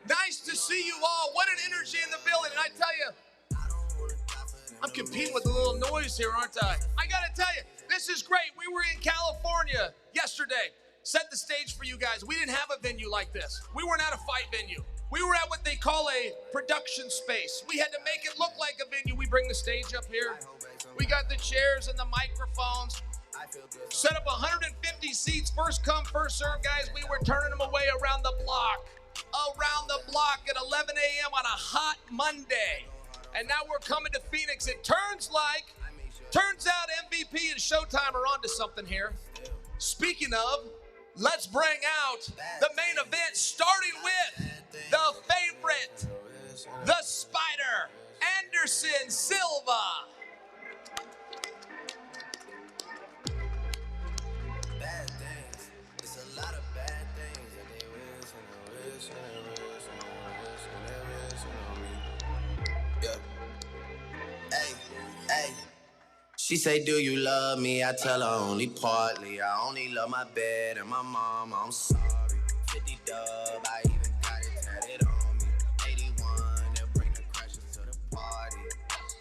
Nice to see you all. What an energy in the building. And I tell you, I'm competing with a little noise here, aren't I? I got to tell you, this is great. We were in California yesterday. Set the stage for you guys. We didn't have a venue like this. We weren't at a fight venue. We were at what they call a production space. We had to make it look like a venue. We bring the stage up here. We got the chairs and the microphones. Set up 150 seats, first come, first serve, guys. We were turning them away around the block at 11 a.m. on a hot Monday. And now we're coming to Phoenix. It turns out MVP and Showtime are onto something here. Speaking of, let's bring out the main event, starting with the favorite, the Spider, Anderson Silva. Bad things, it's a lot of bad things that they wish and they wish and they wish and they wish and they wish on me. Yeah. Hey. She say, do you love me? I tell her only partly. I only love my bed and my mom. I'm sorry. 50 dub, I even got it tatted on me. 81, they'll bring the crashers to the party.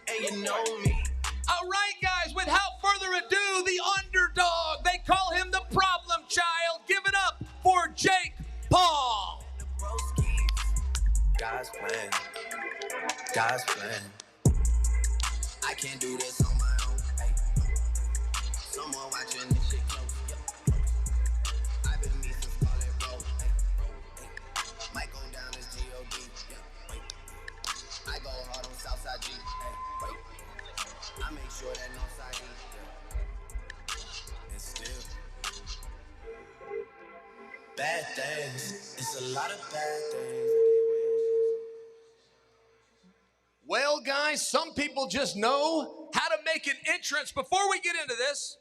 And you know me. All right, guys, without further ado, the underdog. They call him the problem child. Give it up for Jake Paul. God's plan. God's plan. I can't do this on my own. Hey. Someone watching this shit close. Yeah. I've been me since call it roll. Hey. Might go down as G.O.D. Yeah. Wait. I go hard on Southside G. Hey. Wait. I make sure that no side E. Yeah. And still. Bad things. It's a lot of bad things. Well, guys, some people just know how to make an entrance. Before we get into this,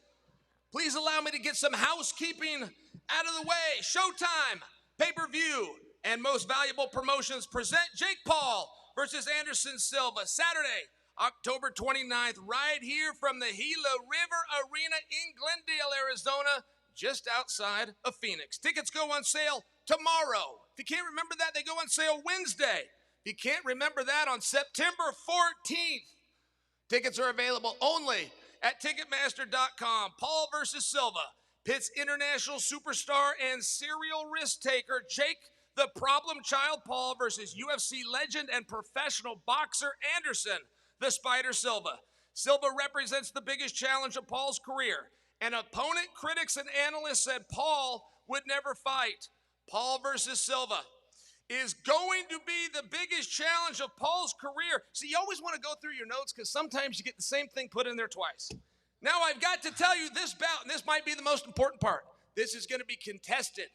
please allow me to get some housekeeping out of the way. Showtime, pay-per-view, and Most Valuable Promotions present Jake Paul versus Anderson Silva, Saturday, October 29th, right here from the Gila River Arena in Glendale, Arizona, just outside of Phoenix. Tickets go on sale tomorrow. If you can't remember that, they go on sale Wednesday. You can't remember that, on September 14th. Tickets are available only at Ticketmaster.com. Paul versus Silva pits international superstar and serial risk taker Jake the Problem Child Paul versus UFC legend and professional boxer Anderson the Spider Silva. Silva represents the biggest challenge of Paul's career. An opponent, critics, and analysts said Paul would never fight. Paul versus Silva is going to be the biggest challenge of Paul's career. See, you always want to go through your notes because sometimes you get the same thing put in there twice. Now, I've got to tell you this bout, and this might be the most important part. This is going to be contested.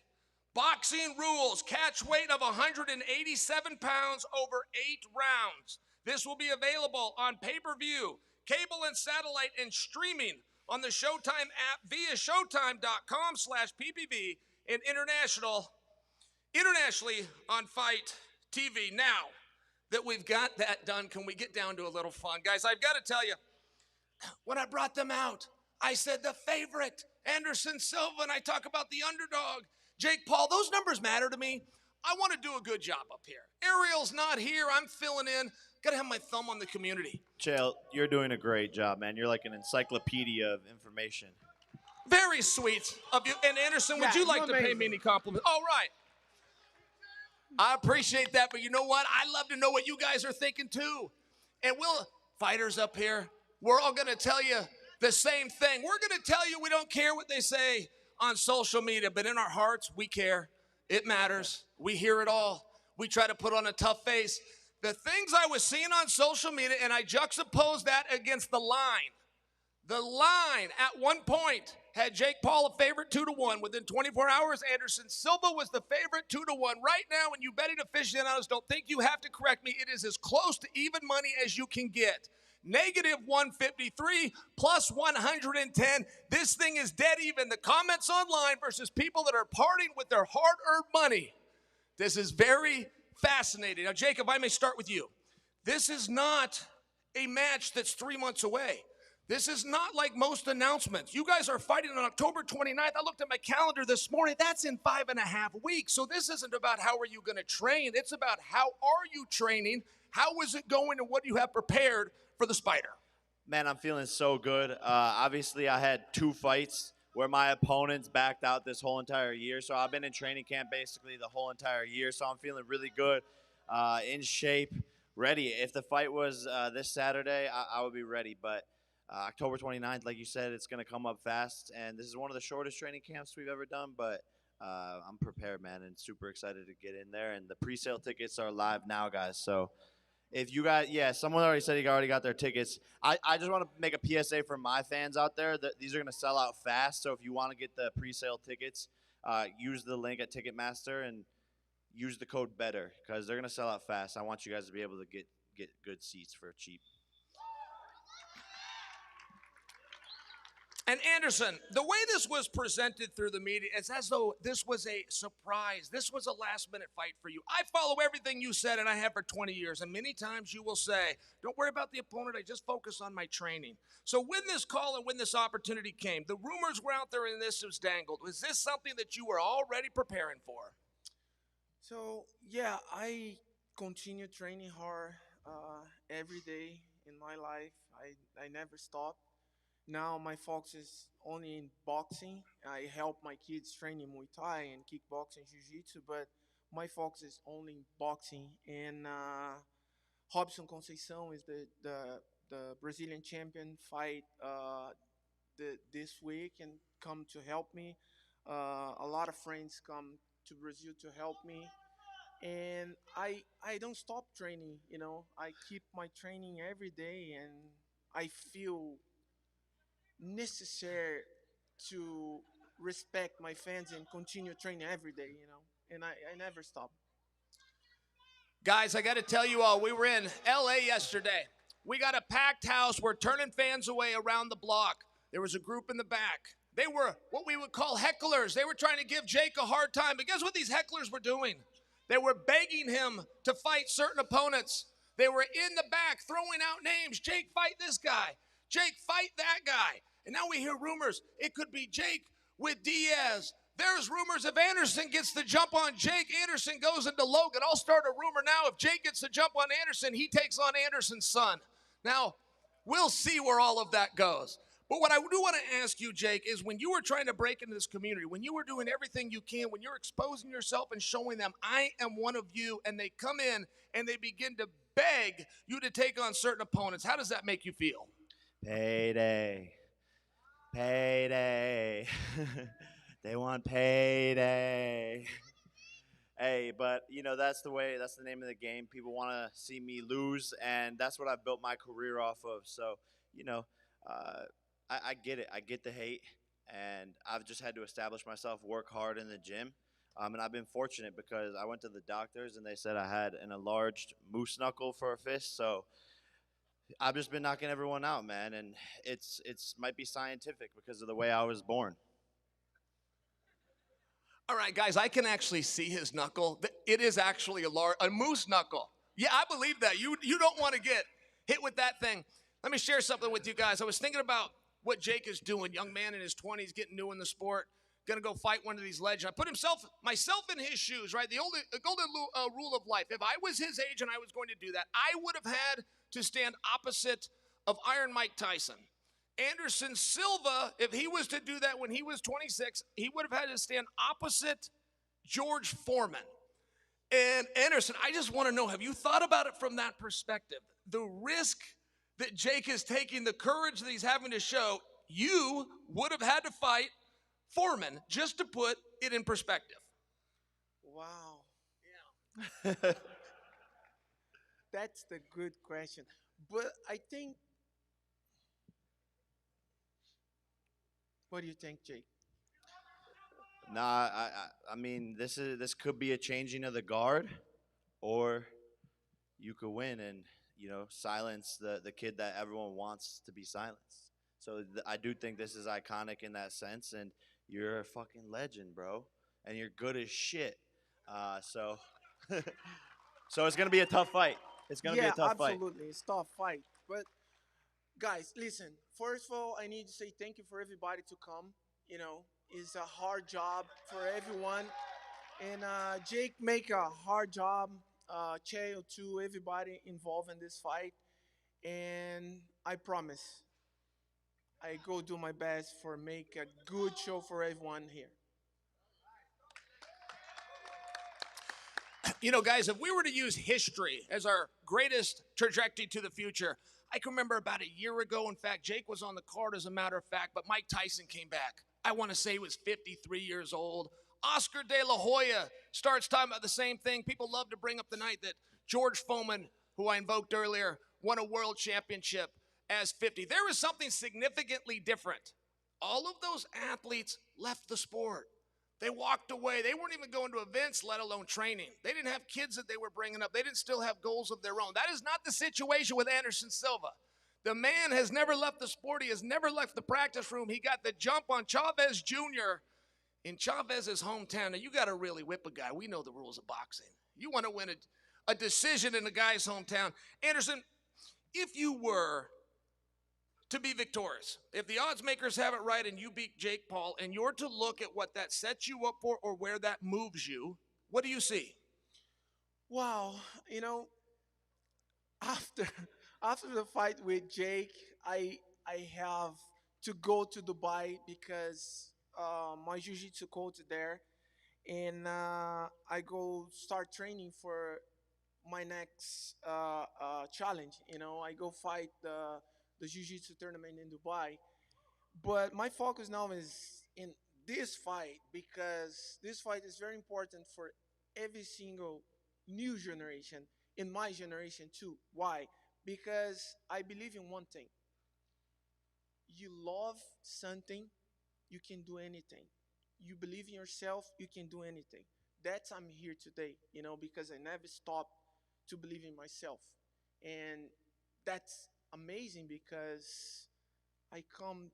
Boxing rules, catch weight of 187 pounds over 8 rounds. This will be available on pay-per-view, cable and satellite, and streaming on the Showtime app via showtime.com/PPV and internationally on Fight TV. Now that we've got that done, can we get down to a little fun? Guys, I've got to tell you, when I brought them out, I said the favorite, Anderson Silva, and I talk about the underdog, Jake Paul. Those numbers matter to me. I want to do a good job up here. Ariel's not here. I'm filling in. Got to have my thumb on the community. Chael, you're doing a great job, man. You're like an encyclopedia of information. Very sweet of you. And Anderson, would you like to pay me any compliments? All right. I appreciate that, but you know what? I love to know what you guys are thinking too. And fighters up here, we're all going to tell you the same thing. We're going to tell you we don't care what they say on social media, but in our hearts, we care. It matters. We hear it all. We try to put on a tough face. The things I was seeing on social media, and I juxtaposed that against the line The line at one point had Jake Paul a favorite 2-1. Within 24 hours, Anderson Silva was the favorite 2-1. Right now, when you betting aficionados don't think you have to correct me, it is as close to even money as you can get. Negative 153 plus 110. This thing is dead even. The comments online versus people that are parting with their hard-earned money. This is very fascinating. Now, Jake, if I may start with you. This is not a match that's 3 months away. This is not like most announcements. You guys are fighting on October 29th. I looked at my calendar this morning. That's in 5.5 weeks. So this isn't about how are you going to train. It's about how are you training, how is it going, and what do you have prepared for the Spider? Man, I'm feeling so good. Obviously, I had 2 fights where my opponents backed out this whole entire year. So I've been in training camp basically the whole entire year. So I'm feeling really good, in shape, ready. If the fight was this Saturday, I would be ready. But October 29th, like you said, it's going to come up fast. And this is one of the shortest training camps we've ever done. But I'm prepared, man, and super excited to get in there. And the pre-sale tickets are live now, guys. So if you guys, someone already said he already got their tickets. I just want to make a PSA for my fans out there that these are going to sell out fast. So if you want to get the pre-sale tickets, use the link at Ticketmaster and use the code BETTER because they're going to sell out fast. I want you guys to be able to get good seats for cheap. And Anderson, the way this was presented through the media, it's as though this was a surprise. This was a last-minute fight for you. I follow everything you said, and I have for 20 years. And many times you will say, don't worry about the opponent. I just focus on my training. So when this call and when this opportunity came, the rumors were out there and this was dangled. Was this something that you were already preparing for? So, yeah, I continue training hard every day in my life. I never stop. Now my focus is only in boxing. I help my kids train in Muay Thai and kickboxing, jiu-jitsu, but my focus is only in boxing. And Robson Conceição is the Brazilian champion fight this week and come to help me. A lot of friends come to Brazil to help me. And I don't stop training, you know. I keep my training every day, and I feel necessary to respect my fans and continue training every day, you know, and I never stop. Guys, I got to tell you all, we were in LA yesterday. We got a packed house. We're turning fans away around the block. There was a group in the back. They were what we would call hecklers. They were trying to give Jake a hard time. But guess what these hecklers were doing? They were begging him to fight certain opponents. They were in the back throwing out names. Jake, fight this guy. Jake, fight that guy. And now we hear rumors. It could be Jake with Diaz. There's rumors if Anderson gets the jump on Jake, Anderson goes into Logan. I'll start a rumor now. If Jake gets the jump on Anderson, he takes on Anderson's son. Now, we'll see where all of that goes. But what I do want to ask you, Jake, is when you were trying to break into this community, when you were doing everything you can, when you're exposing yourself and showing them, I am one of you, and they come in and they begin to beg you to take on certain opponents, how does that make you feel? Payday. Payday. They want payday. Hey, but, you know, that's the name of the game. People want to see me lose, and that's what I've built my career off of. So, you know, I get it. I get the hate, and I've just had to establish myself, work hard in the gym. And I've been fortunate because I went to the doctors, and they said I had an enlarged moose knuckle for a fist, so I've just been knocking everyone out, man, and it's might be scientific because of the way I was born. All right, guys, I can actually see his knuckle. It is actually a moose knuckle. Yeah, I believe that. You don't want to get hit with that thing. Let me share something with you guys. I was thinking about what Jake is doing, young man in his 20s, getting new in the sport, going to go fight one of these legends. I put myself in his shoes, right? The golden rule of life. If I was his age and I was going to do that, I would have had to stand opposite of Iron Mike Tyson. Anderson Silva, if he was to do that when he was 26, he would have had to stand opposite George Foreman. And Anderson, I just want to know, have you thought about it from that perspective? The risk that Jake is taking, the courage that he's having to show, you would have had to fight Foreman, just to put it in perspective. Wow. Yeah. That's the good question. But I think What do you think, Jake? Nah, I mean, this could be a changing of the guard, or you could win and silence the kid that everyone wants to be silenced. So I do think this is iconic in that sense, and you're a fucking legend, bro, and you're good as shit. So so it's gonna be a tough fight. It's gonna be a Yeah, tough fight. absolutely. It's a tough fight. But guys, listen. First of all, I need to say thank you for everybody to come. It's a hard job for everyone, and Jake make a hard job. Cheo too. Everybody involved in this fight, and I promise I go do my best for make a good show for everyone here. Guys, if we were to use history as our greatest trajectory to the future, I can remember about a year ago, in fact, Jake was on the card as a matter of fact, but Mike Tyson came back. I want to say he was 53 years old. Oscar de la Hoya starts talking about the same thing. People love to bring up the night that George Foreman, who I invoked earlier, won a world championship as 50. There was something significantly different. All of those athletes left the sport. They walked away. They weren't even going to events, let alone training. They didn't have kids that they were bringing up. They didn't still have goals of their own. That is not the situation with Anderson Silva. The man has never left the sport. He has never left the practice room. He got the jump on Chavez Jr. in Chavez's hometown. Now, you got to really whip a guy. We know the rules of boxing. You want to win a decision in a guy's hometown. Anderson, if you were to be victorious, if the odds makers have it right and you beat Jake Paul and you're to look at what that sets you up for or where that moves you, what do you see? Wow, after after the fight with Jake, I have to go to Dubai because my jiu-jitsu coach is there, and I go start training for my next challenge. I go fight the jiu-jitsu tournament in Dubai. But my focus now is in this fight because this fight is very important for every single new generation, in my generation too. Why? Because I believe in one thing. You love something, you can do anything. You believe in yourself, you can do anything. That's I'm here today, because I never stopped to believe in myself. And that's amazing because I come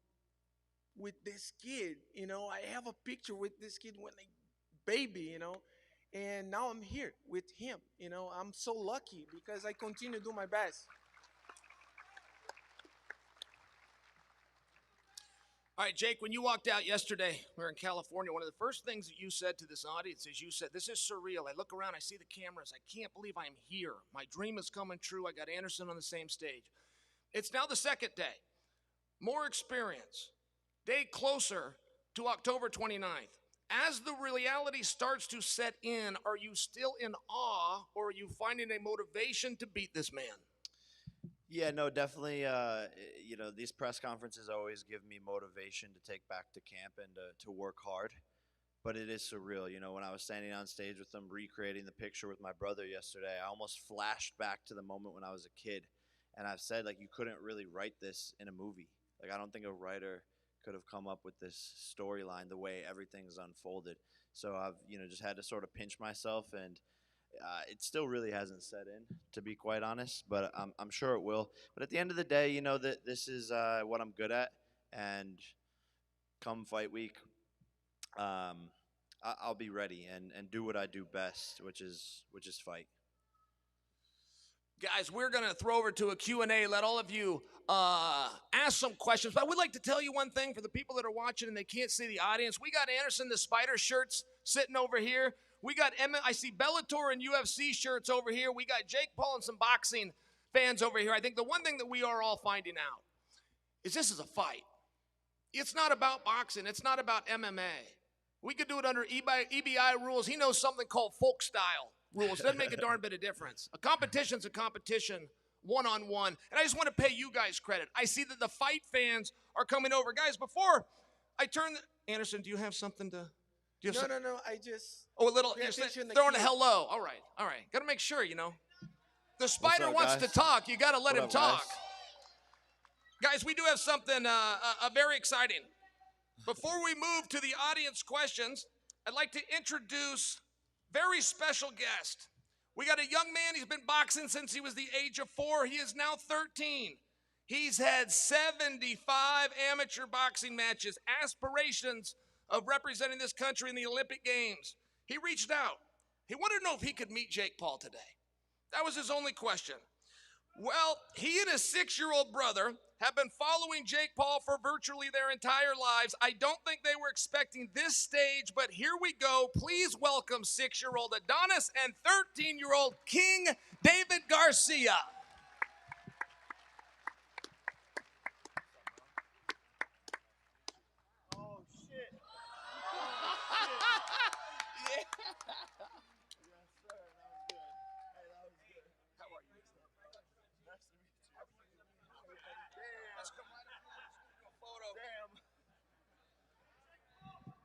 with this kid, I have a picture with this kid when I baby, and now I'm here with him, I'm so lucky because I continue to do my best. All right, Jake, when you walked out yesterday, we were in California, one of the first things that you said to this audience is you said, this is surreal. I look around, I see the cameras. I can't believe I'm here. My dream is coming true. I got Anderson on the same stage. It's now the second day. More experience. Day closer to October 29th. As the reality starts to set in, are you still in awe or are you finding a motivation to beat this man? Yeah, no, definitely. These press conferences always give me motivation to take back to camp and to work hard. But it is surreal. When I was standing on stage with them, recreating the picture with my brother yesterday, I almost flashed back to the moment when I was a kid. And I've said, you couldn't really write this in a movie. I don't think a writer could have come up with this storyline the way everything's unfolded. So I've, just had to sort of pinch myself, and it still really hasn't set in, to be quite honest, but I'm sure it will. But at the end of the day, that this is what I'm good at, and come fight week, I'll be ready and do what I do best, which is fight. Guys, we're going to throw over to a Q&A. Let all of you ask some questions. But I would like to tell you one thing for the people that are watching and they can't see the audience. We got Anderson, the Spider shirts sitting over here. We got I see Bellator and UFC shirts over here. We got Jake Paul and some boxing fans over here. I think the one thing that we are all finding out is this is a fight. It's not about boxing. It's not about MMA. We could do it under EBI rules. He knows something called folk style rules. It doesn't make a darn bit of difference. A competition's a competition, one-on-one. And I just want to pay you guys credit. I see that the fight fans are coming over. Guys, before I turn, Anderson, do you have something to... No. I just... Oh, a little... You're throwing a hello. All right. Got to make sure, The Spider up, wants guys? to talk. You got to let What him up, talk. guys? Guys, we do have something very exciting. Before we move to the audience questions, I'd like to introduce very special guest. We got a young man, he's been boxing since he was the age of 4. He is now 13. He's had 75 amateur boxing matches, aspirations of representing this country in the Olympic Games. He reached out. He wanted to know if he could meet Jake Paul today. That was his only question. Well, he and his 6-year-old brother have been following Jake Paul for virtually their entire lives. I don't think they were expecting this stage, but here we go. Please welcome 6-year-old Adonis and 13-year-old King David Garcia. Oh, shit.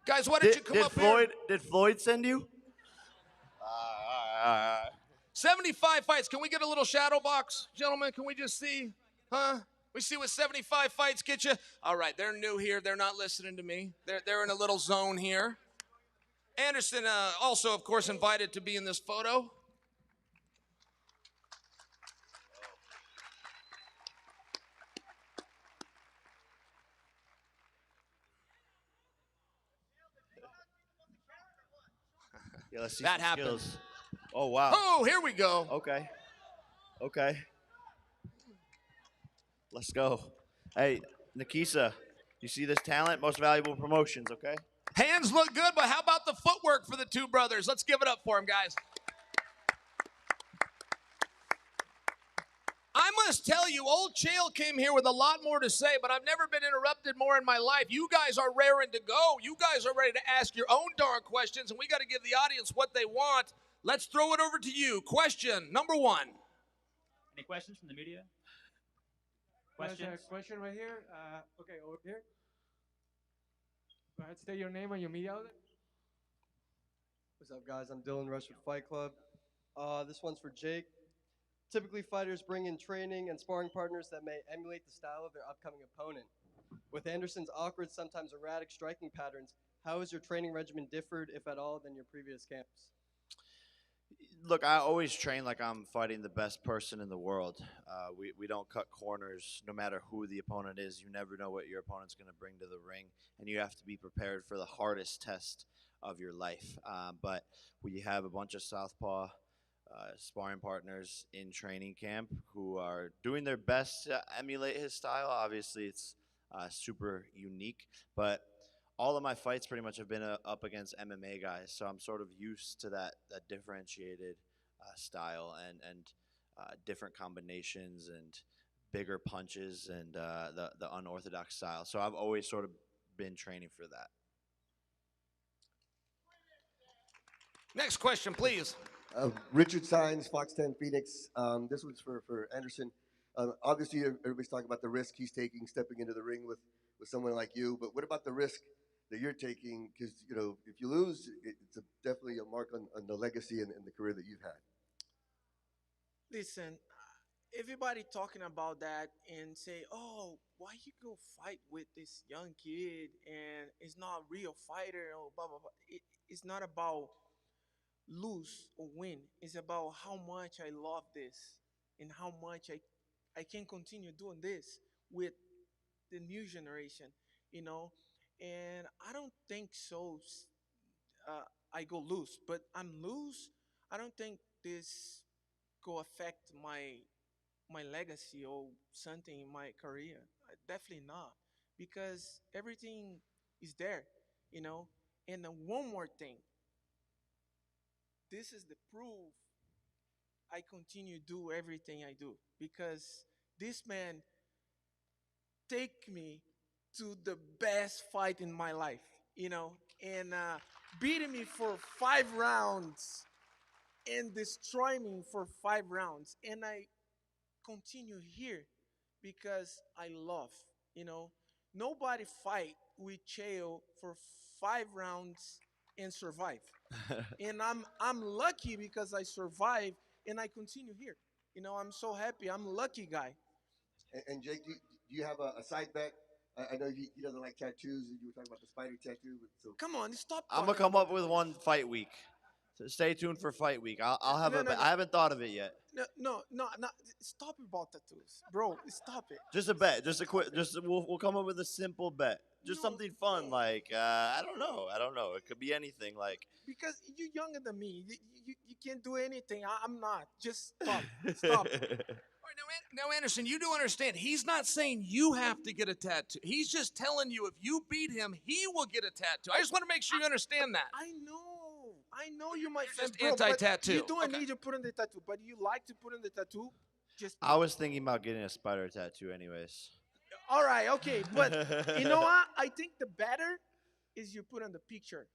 Guys, why don't you come up here? Did Floyd send you? 75 fights. Can we get a little shadow box? Gentlemen, can we just see? Huh? We see what 75 fights get you? All right, they're new here. They're not listening to me. They're in a little zone here. Anderson also, of course, invited to be in this photo. Yeah, let's see That some happened. skills. Oh, wow. Oh, here we go. Okay. Okay. Let's go. Hey, Nakisa, you see this talent? Most valuable promotions, okay? Hands look good, but how about the footwork for the two brothers? Let's give it up for them, guys. I must tell you, old Chael came here with a lot more to say, but I've never been interrupted more in my life. You guys are raring to go. You guys are ready to ask your own darn questions, and we got to give the audience what they want. Let's throw it over to you. Question number 1. Any questions from the media? There's Questions? a question right here. Okay, over here. Go ahead, state your name and your media outlet. What's up, guys? I'm Dylan Rush with Fight Club. This one's for Jake. Typically, fighters bring in training and sparring partners that may emulate the style of their upcoming opponent. With Anderson's awkward, sometimes erratic striking patterns, how has your training regimen differed, if at all, than your previous camps? Look, I always train like I'm fighting the best person in the world. We don't cut corners no matter who the opponent is. You never know what your opponent's going to bring to the ring, and you have to be prepared for the hardest test of your life. But we have a bunch of southpaw sparring partners in training camp who are doing their best to emulate his style. Obviously, it's super unique, but all of my fights pretty much have been up against MMA guys, so I'm sort of used to that differentiated style and different combinations and bigger punches and the unorthodox style. So I've always sort of been training for that. Next question, please. Richard Sines, Fox 10 Phoenix. This one's for Anderson. Obviously, everybody's talking about the risk he's taking stepping into the ring with someone like you. But what about the risk that you're taking? Because, you know, if you lose, it's definitely a mark on the legacy and the career that you've had. Listen, everybody talking about that and say, oh, why you go fight with this young kid and it's not a real fighter or blah, blah, blah. It's not about lose or win. It's about how much I love this and how much I can continue doing this with the new generation, you know. And I don't think so. I go loose, but I'm loose. I don't think this go affect my legacy or something in my career. Definitely not, because everything is there, you know. And one more thing. This is the proof I continue to do everything I do, because this man take me to the best fight in my life, you know, and beating me for 5 rounds and destroy me for 5 rounds. And I continue here because I love, you know, nobody fight with Chael for 5 rounds and survive. And I'm lucky because I survived and I continue here. You know, I'm so happy. I'm a lucky guy. And Jake, do you have a side bet I know he doesn't like tattoos. You were talking about the spider tattoo. So Come on, stop. I'm gonna talking come about up with the- one fight week. So stay tuned for fight week. I'll have No, a. no, no. I haven't thought of it yet. No. Stop about tattoos, bro. Stop it. Just a bet. Just a quick. Just we'll come up with a simple bet. Just No, something fun, no. like I don't know. I don't know. It could be anything. Like Because you're younger than me. You can't do anything. I'm not. Just stop. Stop. All right, now, Anderson, you do understand. He's not saying you have to get a tattoo. He's just telling you if you beat him, he will get a tattoo. I just want to make sure you understand that. I know you might You're just bro, but anti-tattoo. You don't Okay. need to put in the tattoo, but you like to put in the tattoo. Just I was thinking about getting a spider tattoo, anyways. all right, okay, but you know what? I think the better is you put on the picture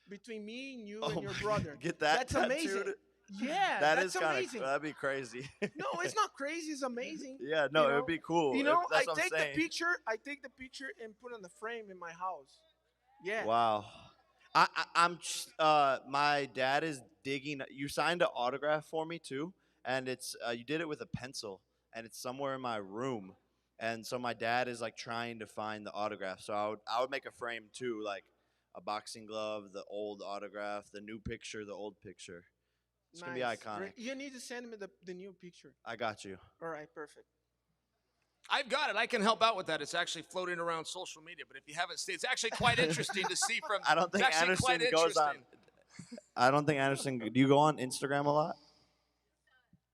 between me and you Oh and your my- brother. get that That's tattooed? amazing. Yeah, That that's is kind amazing. of. That'd be crazy. No, it's not crazy. It's amazing. Yeah, no, You it know? would be cool. You know, That's I what I'm take the saying. picture. I take the picture and put on the frame in my house. Yeah. Wow. My dad is digging. You signed an autograph for me too, and it's you did it with a pencil, and it's somewhere in my room, and so my dad is like trying to find the autograph. So I would make a frame too, like a boxing glove, the old autograph, the new picture, the old picture. It's gonna be Nice. iconic. Great. You need to send me the new picture. I got you. All right, perfect. I've got it. I can help out with that. It's actually floating around social media, but if you haven't seen, it's actually quite interesting to see from. I don't think it's actually quite Anderson goes on. interesting. I don't think Anderson. Do you go on Instagram a lot?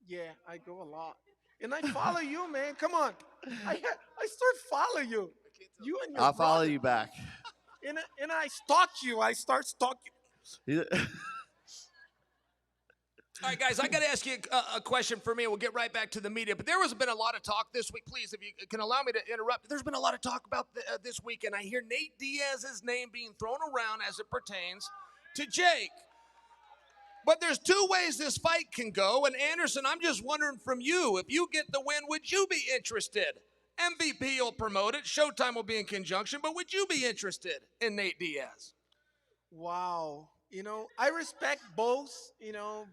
Yeah, I go a lot, and I follow you, man. Come on, I start follow you. You and your I'll follow brother. you back. And I stalk you. I start stalking. All right, guys, I got to ask you a question for me. We'll get right back to the media. But there has been a lot of talk this week. Please, if you can allow me to interrupt. There's been a lot of talk about this week, and I hear Nate Diaz's name being thrown around as it pertains to Jake. But there's two ways this fight can go. And Anderson, I'm just wondering from you, if you get the win, would you be interested? MVP will promote it. Showtime will be in conjunction. But would you be interested in Nate Diaz? Wow. You know, I respect both. You know,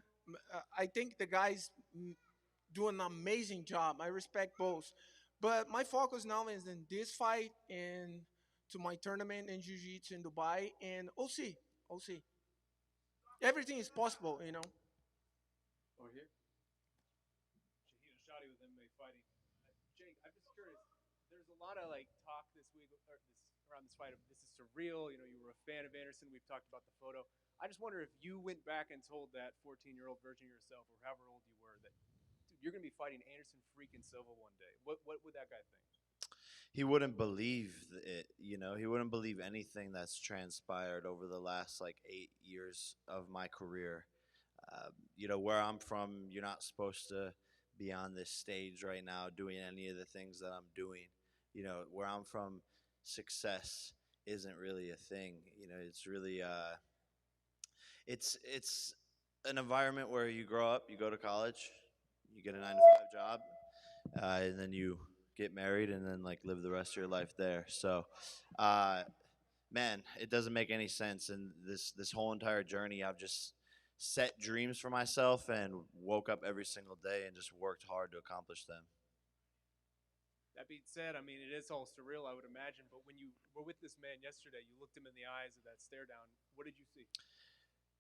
I think the guys do an amazing job. I respect both. But my focus now is in this fight and to my tournament in Jiu-Jitsu in Dubai. And we'll see. We'll see. Everything is possible, you know. Over here. Shahid and Shadi with MMA fighting. Jake, I'm just curious. There's a lot of like talk this week or around this fight of this is surreal. You know, you were a fan of Anderson. We've talked about the photo. I just wonder if you went back and told that 14-year-old version of yourself, or however old you were, that dude, you're gonna be fighting Anderson freaking Silva one day. What would that guy think? He wouldn't believe it, you know. He wouldn't believe anything that's transpired over the last like 8 years of my career. You know, where I'm from, you're not supposed to be on this stage right now doing any of the things that I'm doing. You know, where I'm from, success isn't really a thing. You know, it's really it's an environment where you grow up, you go to college, you get a 9-to-5 job, and then you get married and then like live the rest of your life there. So, man, it doesn't make any sense. And this whole entire journey, I've just set dreams for myself and woke up every single day and just worked hard to accomplish them. That being said, I mean, it is all surreal, I would imagine. But when you were with this man yesterday, you looked him in the eyes of that stare down. What did you see?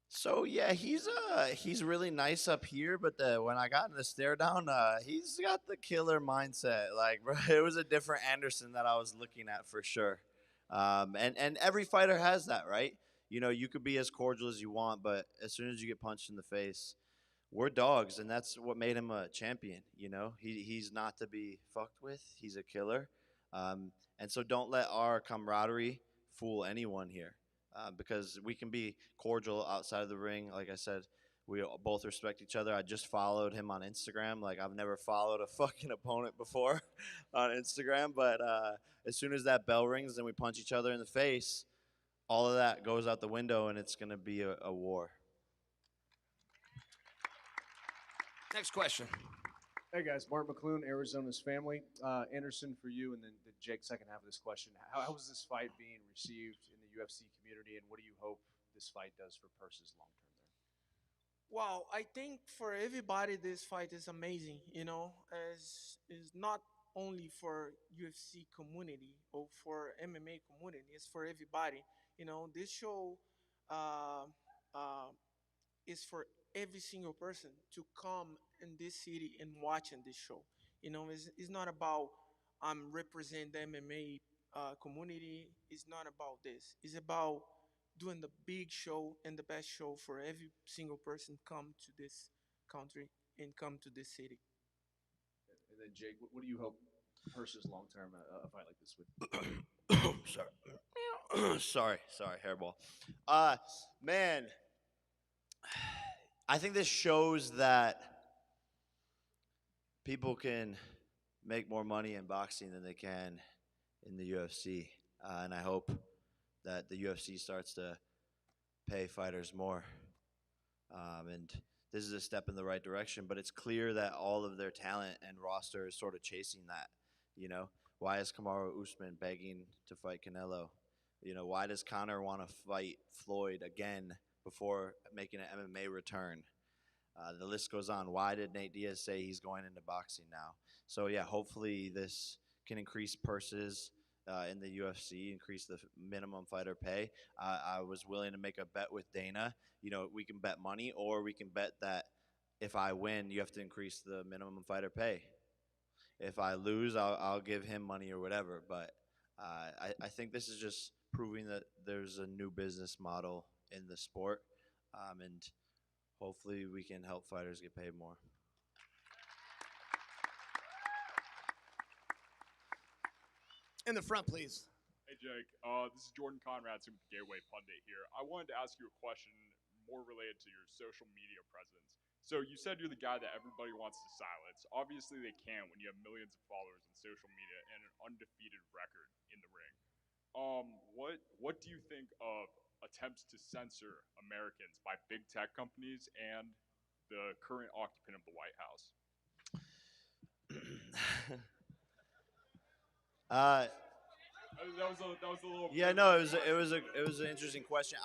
So yeah, he's really nice up here, but when I got in the stare down, he's got the killer mindset. Like, bro, it was a different Anderson that I was looking at for sure. And every fighter has that, right? You know, you could be as cordial as you want, but as soon as you get punched in the face, we're dogs, and that's what made him a champion. You know, he's not to be fucked with. He's a killer, and so don't let our camaraderie fool anyone here. Because we can be cordial outside of the ring. Like I said, we both respect each other. I just followed him on Instagram. Like, I've never followed a fucking opponent before on Instagram. But as soon as that bell rings and we punch each other in the face, all of that goes out the window, and it's going to be a war. Next question. Hey guys, Mark McClune, Arizona's family. Anderson for you, and then the Jake second half of this question. How is this fight being received in the UFC community, and what do you hope this fight does for purses long term there? Wow, I think for everybody this fight is amazing. You know, as is not only for UFC community or for MMA community. It's for everybody. This show uh, uh, is for every single person to come in this city and watching this show. It's not about represent the MMA community. It's not about this. It's about doing the big show and the best show for every single person come to this country and come to this city. And then Jake, what do you hope purses long term a fight like this would? Sorry. sorry, hairball. Man, I think this shows that people can make more money in boxing than they can in the UFC. And I hope that the UFC starts to pay fighters more. And this is a step in the right direction, but it's clear that all of their talent and roster is sort of chasing that. You know, why is Kamaru Usman begging to fight Canelo? Why does Conor want to fight Floyd again before making an MMA return? The list goes on. Why did Nate Diaz say he's going into boxing now? So yeah, hopefully this can increase purses in the UFC, increase the minimum fighter pay. I was willing to make a bet with Dana. We can bet money, or we can bet that if I win, you have to increase the minimum fighter pay. If I lose, I'll give him money or whatever. But I think this is just proving that there's a new business model in the sport, and hopefully we can help fighters get paid more. In the front, please. Hey, Jake. This is Jordan Conrad, Super Gateway Pundit here. I wanted to ask you a question more related to your social media presence. So you said you're the guy that everybody wants to silence. Obviously, they can't when you have millions of followers on social media and an undefeated record in the ring. What do you think of attempts to censor Americans by big tech companies and the current occupant of the White House? That was a little. Yeah, no, it was an interesting question.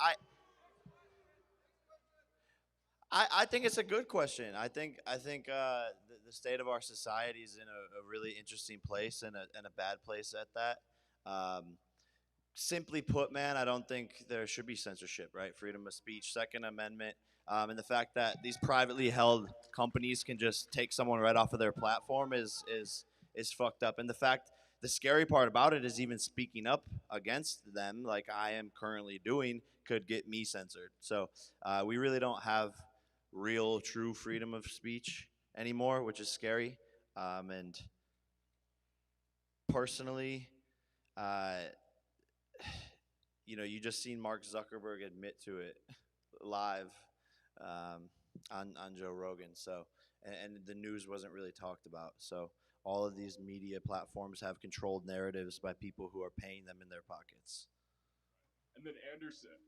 I think it's a good question. I think the state of our society is in a really interesting place and a bad place at that. Simply put, man, I don't think there should be censorship, right? Freedom of speech, Second Amendment, and the fact that these privately held companies can just take someone right off of their platform is fucked up. And the scary part about it is even speaking up against them, like I am currently doing, could get me censored. So we really don't have real, true freedom of speech anymore, which is scary. And personally, you just seen Mark Zuckerberg admit to it live on Joe Rogan. So, and the news wasn't really talked about. So all of these media platforms have controlled narratives by people who are paying them in their pockets. And then Anderson,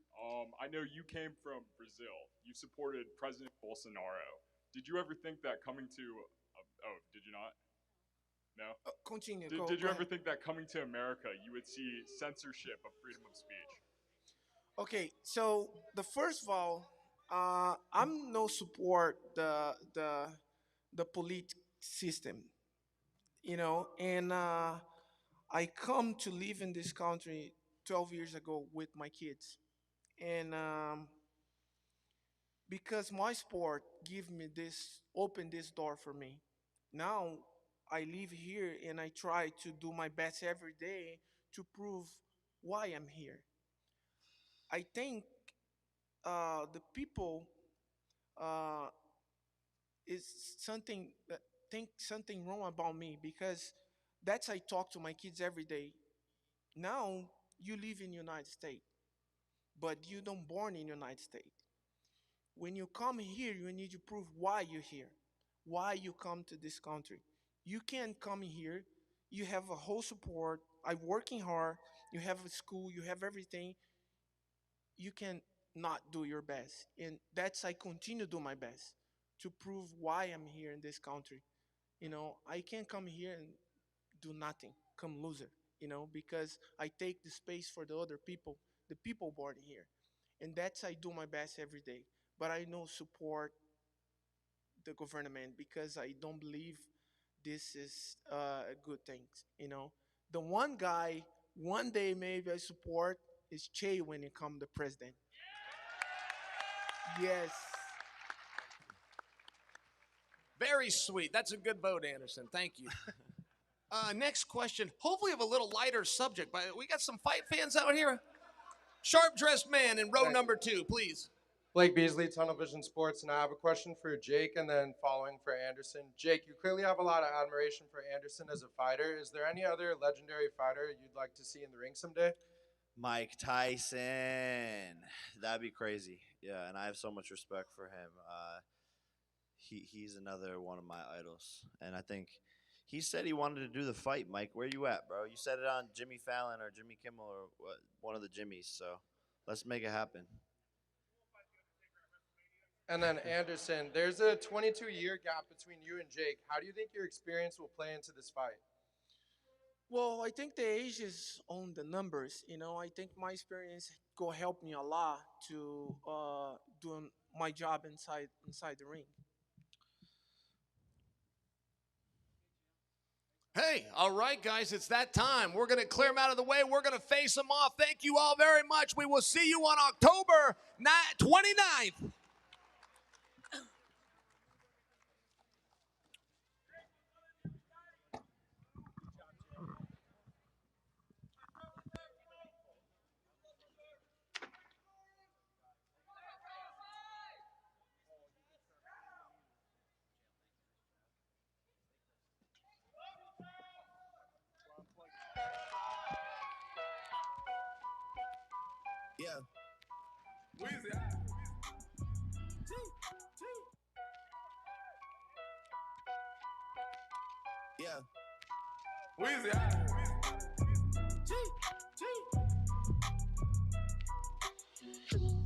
I know you came from Brazil. You supported President Bolsonaro. Did you ever think that coming to? Did you not? No. Continue. Did you ever think that coming to America, you would see censorship of freedom of speech? Okay, so the first of all, I'm no support the police system, and I come to live in this country 12 years ago with my kids, and because my sport give me this, open this door for me. Now I live here and I try to do my best every day to prove why I'm here. I think the people uh, is something think something wrong about me because that's I talk to my kids every day. Now you live in United States, but you don't born in United States. When you come here, you need to prove why you're here, why you come to this country. You can't come here. You have a whole support. I'm working hard. You have a school. You have everything. You can not do your best, and that's I continue to do my best to prove why I'm here in this country. I can't come here and do nothing, come loser. Because I take the space for the other people, the people born here, and that's I do my best every day. But I don't support the government because I don't believe this is a good thing. You know, the one guy one day maybe I support is Che when he come the president. Yes. Very sweet. That's a good vote, Anderson. Thank you. Next question. Hopefully, of a little lighter subject. But we got some fight fans out here. Sharp dressed man in row number 2, please. Blake Beasley, Tunnel Vision Sports, and I have a question for Jake and then following for Anderson. Jake, you clearly have a lot of admiration for Anderson as a fighter. Is there any other legendary fighter you'd like to see in the ring someday? Mike Tyson. That'd be crazy. Yeah, and I have so much respect for him. He's another one of my idols. And I think he said he wanted to do the fight, Mike. Where you at, bro? You said it on Jimmy Fallon or Jimmy Kimmel or what, one of the Jimmys. So let's make it happen. And then Anderson, there's a 22-year gap between you and Jake. How do you think your experience will play into this fight? Well, I think the age is on the numbers. You know, I think my experience go help me a lot to doing my job inside the ring. Hey, all right, guys, it's that time. We're going to clear them out of the way. We're going to face them off. Thank you all very much. We will see you on October 29th. Yeah. Yeah.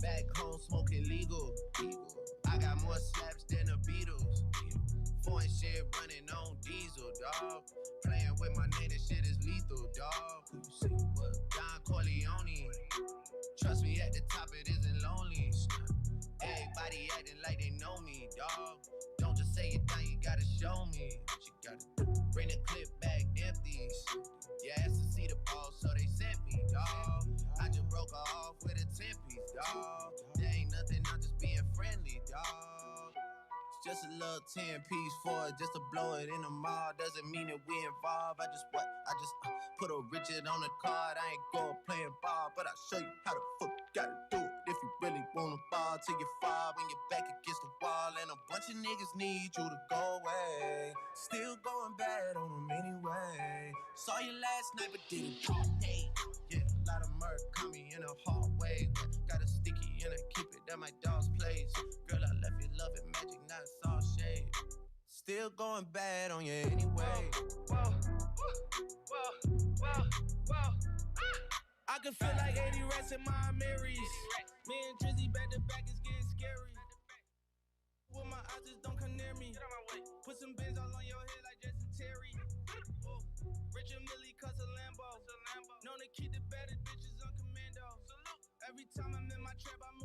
Back home smoking legal. I got more slaps than the Beatles. Foreign shit running on diesel, dog. Playing with my name, this shit is lethal, dog. Who you say what? Don Corleone. Trust me, at the top it isn't lonely. Everybody acting like they know me, dog. Don't just say it down, you gotta show me what you gotta do. Bring the clip back empty. Yeah, asked to see the ball, so they sent me, dog. I just broke her off with a 10-piece, dog. There ain't nothing, I'm just being friendly, dog. It's just a little 10-piece for it, just to blow it in the mall. Doesn't mean that we involved. I just put a Richard on the card. I ain't going playing ball, but I'll show you how the fuck you gotta do it. If you really wanna fall till you fall when you're back against the wall. And a bunch of niggas need you to go away. Still going bad on them anyway. Saw you last night but didn't talk, hey. Yeah, a lot of murk caught me in a hallway. Got a sticky and I keep it at my dog's place. Girl, I left you loving magic, not all shade. Still going bad on you anyway. Whoa. I can feel like 80 rats in my Marys. Me and Drizzy back to back is getting scary. With my eyes just don't come near me. Put some bins all on your head like Jason Terry. Richard Millie cuss a Lambo. Known to keep the better bitches on commando. Every time I'm in my trap, I'm